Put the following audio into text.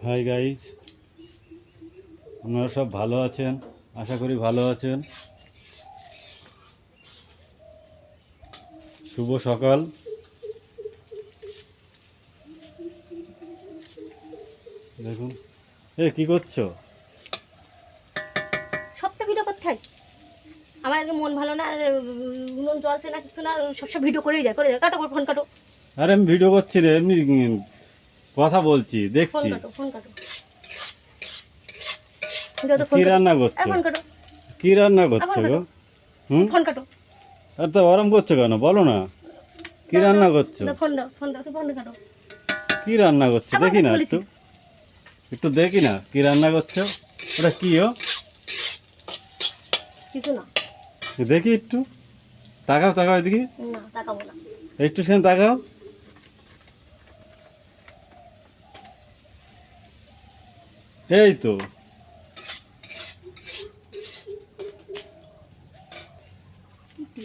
Hi guys, আপনারা সব ভালো আছেন? আশা করি ভালো আছেন। শুভ সকাল। দেখুন, কি করছো? সবটা ভিডিও করতে হয়। আমার আজকে মন ভালো না, আর নুন জলছে না, কিছু না, সবসময় ভিডিও করেই যায় করে যায়। কাটো, ফোন কাটো। আরে আমি ভিডিও করছি রে, এমনি কথা বলছি, ফোন দেখছি। কাটো, ফোন কাটো। কি রান্না করছো? ফোন কাটো, কি রান্না করছো গো? ফোন কাটো। আর তো গরম করছো কেন, বলো না। কি রান্না করছো? ফোন দাও, ফোন দাও, ফোন কাটো। কি রান্না করছো দেখি না, একটু একটু দেখি না কি রান্না করছো। ওটা কি? কিছু না। দেখি একটু, তাকাও তাকাও এদিকে। না, তাকাবো না। একটু সেখানে তাকাও। এই তো। কি